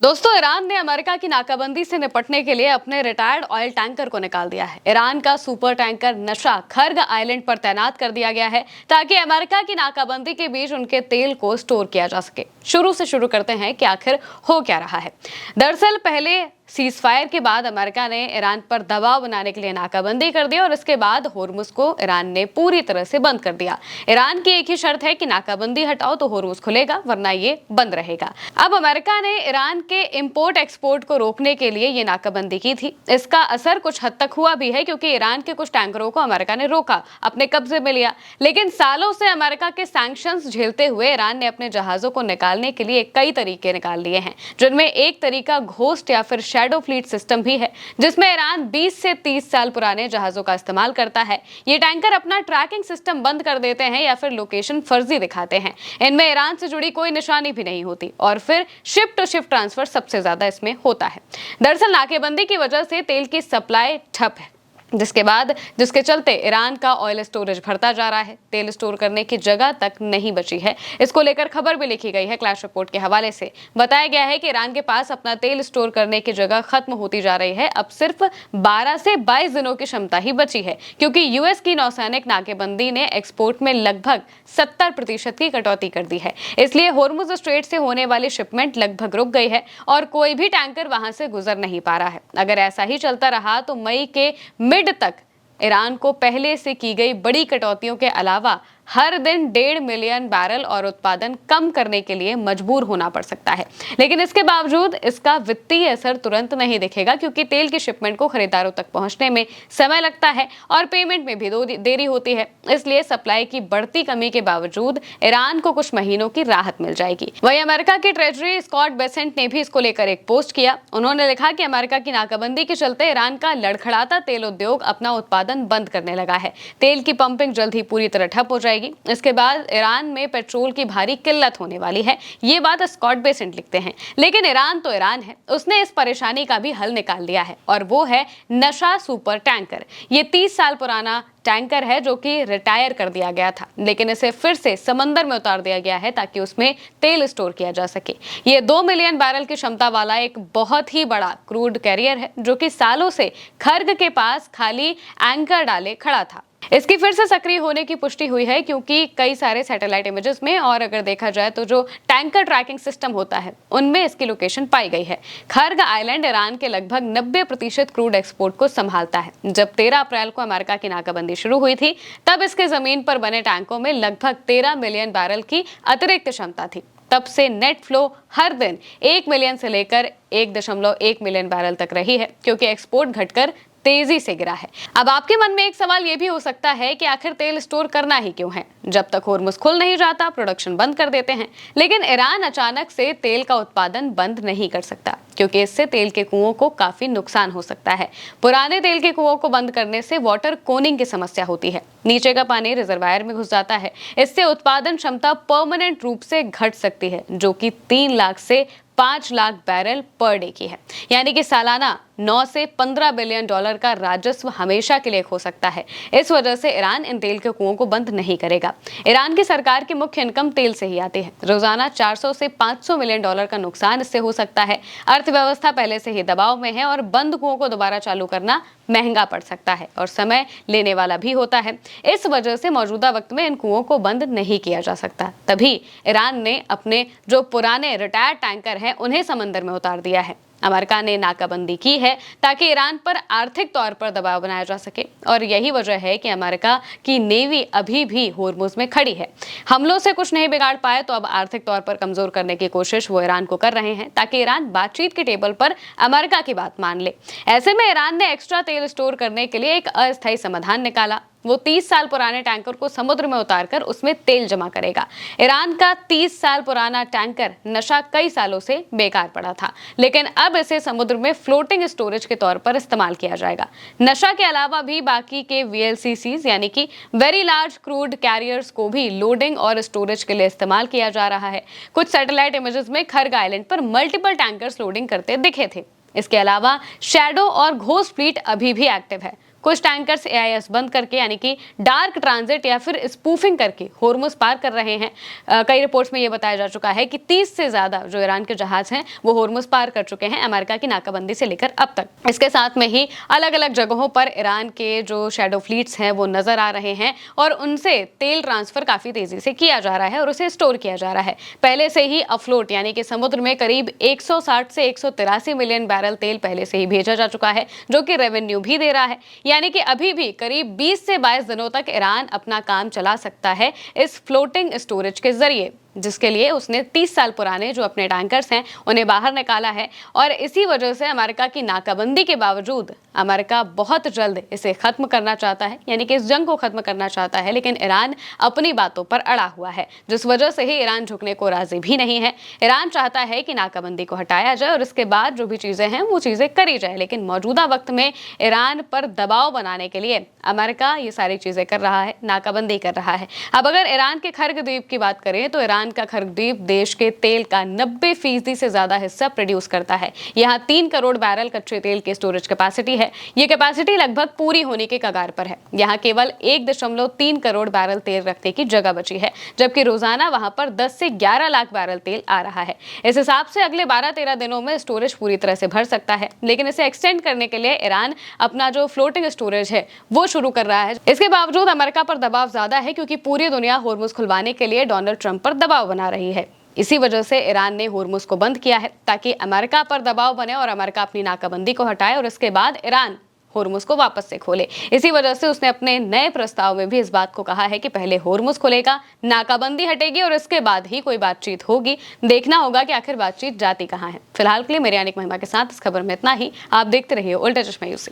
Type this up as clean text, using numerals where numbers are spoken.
दोस्तों, ईरान ने अमेरिका की नाकाबंदी से निपटने के लिए अपने रिटायर्ड ऑयल टैंकर को निकाल दिया है। ईरान का सुपर टैंकर नशा खर्ग आइलैंड पर तैनात कर दिया गया है ताकि अमेरिका की नाकाबंदी के बीच उनके तेल को स्टोर किया जा सके। शुरू करते हैं कि आखिर हो क्या रहा है। दरअसल पहले सीज फायर के बाद अमेरिका ने ईरान पर दबाव बनाने के लिए नाकाबंदी कर दी और इसके बाद होर्मुज को ईरान ने पूरी तरह से बंद कर दिया। ईरान की एक ही शर्त है कि नाकाबंदी हटाओ तो होर्मुज खुलेगा, वरना ये बंद रहेगा। अब अमेरिका ने ईरान के इंपोर्ट एक्सपोर्ट को रोकने के लिए ये नाकाबंदी की थी। इसका असर कुछ हद तक हुआ भी है, क्योंकि ईरान के कुछ टैंकरों को अमेरिका ने रोका, अपने कब्जे में लिया। लेकिन सालों से अमेरिका के सैंक्शंस झेलते हुए ईरान ने अपने जहाजों को निकालने के लिए कई तरीके निकाल लिए हैं, जिनमें एक तरीका घोस्ट या फिर शैडो फ्लीट सिस्टम भी है, जिसमें ईरान 20 से 30 साल पुराने जहाजों का इस्तेमाल करता है। ये टैंकर अपना ट्रैकिंग सिस्टम बंद कर देते हैं या फिर लोकेशन फर्जी दिखाते हैं। इनमें ईरान से जुड़ी कोई निशानी भी नहीं होती और फिर शिप टू शिप ट्रांसफर सबसे ज्यादा इसमें होता है। दरअसल नाकेबंदी की वजह से तेल की सप्लाई ठप है, जिसके चलते ईरान का ऑयल स्टोरेज भरता जा रहा है। तेल स्टोर करने की जगह तक नहीं बची है। इसको लेकर खबर भी लिखी गई है। क्लैश रिपोर्ट के हवाले से बताया गया है कि ईरान के पास अपना तेल स्टोर करने की जगह खत्म होती जा रही है। अब सिर्फ 12 से 22 दिनों की क्षमता ही बची है, क्योंकि यूएस की नौसैनिक नाकेबंदी ने एक्सपोर्ट में लगभग 70% की कटौती कर दी है। इसलिए होर्मुज स्ट्रेट से होने वाली शिपमेंट लगभग रुक गई है और कोई भी टैंकर वहां से गुजर नहीं पा रहा है। अगर ऐसा ही चलता रहा तो मई के मिड तक ईरान को पहले से की गई बड़ी कटौतियों के अलावा हर दिन 1.5 मिलियन बैरल और उत्पादन कम करने के लिए मजबूर होना पड़ सकता है। लेकिन इसके बावजूद इसका वित्तीय असर तुरंत नहीं दिखेगा, क्योंकि तेल की शिपमेंट को खरीदारों तक पहुंचने में समय लगता है और पेमेंट में भी देरी होती है। इसलिए सप्लाई की बढ़ती कमी के बावजूद ईरान को कुछ महीनों की राहत मिल जाएगी। वहीं अमेरिका की ट्रेजरी स्कॉट बेसेंट ने भी इसको लेकर एक पोस्ट किया। उन्होंने लिखा कि अमेरिका की नाकाबंदी के चलते ईरान का लड़खड़ाता तेल उद्योग अपना उत्पादन बंद करने लगा है। तेल की पंपिंग जल्द ही पूरी तरह ठप हो जाएगी। इसके बाद ईरान में पेट्रोल की भारी किल्लत होने वाली है। ये बात स्कॉट बेसेंट लिखते हैं। लेकिन ईरान तो ईरान है, उसने इस परेशानी का भी हल निकाल दिया है और वो है नशा सुपर टैंकर। ये 30 साल पुराना टैंकर है जो कि रिटायर कर दिया गया था, लेकिन इसे फिर से समंदर में उतार दिया गया है ताकि उसमें तेल स्टोर किया जा सके। ये 2 मिलियन बैरल की क्षमता वाला एक बहुत ही बड़ा क्रूड कैरियर है, जो कि सालों से खर्ग के पास खाली एंकर डाले खड़ा था। इसकी फिर से सक्रिय होने की पुष्टि हुई है, क्योंकि कई सारे सैटेलाइट इमेजेस में और अगर देखा जाए तो जो टैंकर ट्रैकिंग सिस्टम होता है उनमें इसकी लोकेशन पाई गई है। खर्ग आइलैंड ईरान के लगभग 90% क्रूड एक्सपोर्ट को संभालता है। जब 13 अप्रैल को अमेरिका की नाकाबंदी शुरू हुई थी, तब इसके जमीन पर बने टैंकों में लगभग 13 मिलियन बैरल की अतिरिक्त क्षमता थी। तब से नेट फ्लो हर दिन 1 मिलियन से लेकर 1.1 मिलियन बैरल तक रही है, क्योंकि एक्सपोर्ट घटकर तेजी से गिरा है। अब आपके मन में एक सवाल ये भी हो सकता है कि आखिर तेल स्टोर करना ही क्यों है? जब तक होर्मुज खुल नहीं जाता प्रोडक्शन बंद कर देते हैं। लेकिन ईरान अचानक से तेल का उत्पादन बंद नहीं कर सकता, क्योंकि इससे तेल के कुओं को काफी नुकसान हो सकता है। पुराने तेल के कुओं को बंद करने से वाटर कोनिंग की समस्या होती है। नीचे का पानी रिजर्वायर में घुस जाता है। इससे उत्पादन क्षमता परमानेंट रूप से घट सकती है, जो कि 3 लाख से 5 लाख बैरल पर डे की है। यानी कि सालाना 9 से 15 बिलियन डॉलर का राजस्व हमेशा के लिए खो सकता है। इस वजह से ईरान इन तेल के कुओं को बंद नहीं करेगा। ईरान की सरकार की मुख्य इनकम तेल से ही आती है। रोजाना 400 से 500 मिलियन डॉलर का नुकसान इससे हो सकता है। अर्थव्यवस्था पहले से ही दबाव में है और बंद कुओं को दोबारा चालू करना महंगा पड़ सकता है और समय लेने वाला भी होता है। इस वजह से मौजूदा वक्त में इन कुओं को बंद नहीं किया जा सकता। तभी ईरान ने अपने जो पुराने रिटायर्ड टैंकर हैं उन्हें समंदर में उतार दिया है। अमेरिका ने नाकाबंदी की है ताकि ईरान पर आर्थिक तौर पर दबाव बनाया जा सके, और यही वजह है कि अमेरिका की नेवी अभी भी होर्मुज में खड़ी है। हमलों से कुछ नहीं बिगाड़ पाए तो अब आर्थिक तौर पर कमजोर करने की कोशिश वो ईरान को कर रहे हैं, ताकि ईरान बातचीत के टेबल पर अमेरिका की बात मान ले। ऐसे में ईरान ने एक्स्ट्रा तेल स्टोर करने के लिए एक अस्थायी समाधान निकाला। वो 30 साल पुराने टैंकर को समुद्र में उतारकर उसमें तेल जमा करेगा। ईरान का 30 साल पुराना टैंकर नशा कई सालों से बेकार पड़ा था, लेकिन अब इसे समुद्र में फ्लोटिंग स्टोरेज के तौर पर इस्तेमाल किया जाएगा। नशा के अलावा भी बाकी के VLCCs यानी कि वेरी लार्ज क्रूड कैरियर्स को भी लोडिंग और स्टोरेज के लिए इस्तेमाल किया जा रहा है। कुछ सैटेलाइट इमेजेस में खर्ग आइलैंड पर मल्टीपल टैंकर्स लोडिंग करते दिखे थे। इसके अलावा शैडो और घोस्ट फ्लीट अभी भी एक्टिव है। कुछ टैंकर्स AIS बंद करके यानी कि डार्क ट्रांजिट या फिर स्पूफिंग करके होर्मुज पार कर रहे हैं। कई रिपोर्ट्स में ये बताया जा चुका है कि 30 से ज्यादा जो ईरान के जहाज हैं वो होर्मुज पार कर चुके हैं अमेरिका की नाकाबंदी से लेकर अब तक। इसके साथ में ही अलग अलग जगहों पर ईरान के जो शैडो फ्लीट्स हैं वो नजर आ रहे हैं और उनसे तेल ट्रांसफर काफी तेजी से किया जा रहा है और उसे स्टोर किया जा रहा है। पहले से ही अफ्लोट यानी कि समुद्र में करीब 160 से 183 मिलियन बैरल तेल पहले से ही भेजा जा चुका है, जो कि रेवेन्यू भी दे रहा है। यानी कि अभी भी करीब 20 से 22 दिनों तक ईरान अपना काम चला सकता है इस फ्लोटिंग स्टोरेज के जरिए, जिसके लिए उसने 30 साल पुराने जो अपने टैंकर्स हैं उन्हें बाहर निकाला है। और इसी वजह से अमेरिका की नाकाबंदी के बावजूद अमेरिका बहुत जल्द इसे खत्म करना चाहता है, यानी कि इस जंग को खत्म करना चाहता है, लेकिन ईरान अपनी बातों पर अड़ा हुआ है, जिस वजह से ही ईरान झुकने को राजी भी नहीं है। ईरान चाहता है कि नाकाबंदी को हटाया जाए और इसके बाद जो भी चीजें हैं वो चीजें करी जाए, लेकिन मौजूदा वक्त में ईरान पर दबाव बनाने के लिए अमेरिका ये सारी चीजें कर रहा है, नाकाबंदी कर रहा है। अब अगर ईरान के खर्ग द्वीप की बात करें तो ईरान का खर्ग द्वीप देश के तेल का 90% से ज्यादा हिस्सा प्रोड्यूस करता है। यहाँ 3 करोड़ बैरल कच्चे तेल की स्टोरेज कैपेसिटी है। ये कैपेसिटी लगभग पूरी होने के कगार पर है। यहाँ केवल 1.3 करोड़ बैरल तेल रखने की जगह बची है, जबकि रोजाना वहां पर 10 से 11 लाख बैरल तेल आ रहा है। इस हिसाब से अगले 12-13 दिनों में स्टोरेज पूरी तरह से भर सकता है, लेकिन इसे एक्सटेंड करने के लिए ईरान अपना जो फ्लोटिंग स्टोरेज है वो शुरू कर रहा है। इसके बावजूद अमेरिका पर दबाव ज्यादा है, क्योंकि पूरी दुनिया होर्मुज खुलवाने के लिए डोनाल्ड ट्रंप पर दबाव बना रही है। इसी वजह से ईरान ने होर्मुज को बंद किया है ताकि अमेरिका पर दबाव बने और अमेरिका अपनी नाकाबंदी को हटाए और इसके बाद ईरान होर्मुज को वापस से खोले। इसी वजह से उसने अपने नए प्रस्ताव में भी इस बात को कहा है कि पहले होर्मुज खोलेगा, नाकाबंदी हटेगी और इसके बाद ही कोई बातचीत होगी। देखना होगा कि आखिर बातचीत जाती कहां है। फिलहाल के लिए मेरी अनिक महिमा के साथ इस खबर में इतना ही। आप देखते रहिए उल्टा चश्मा यूसी।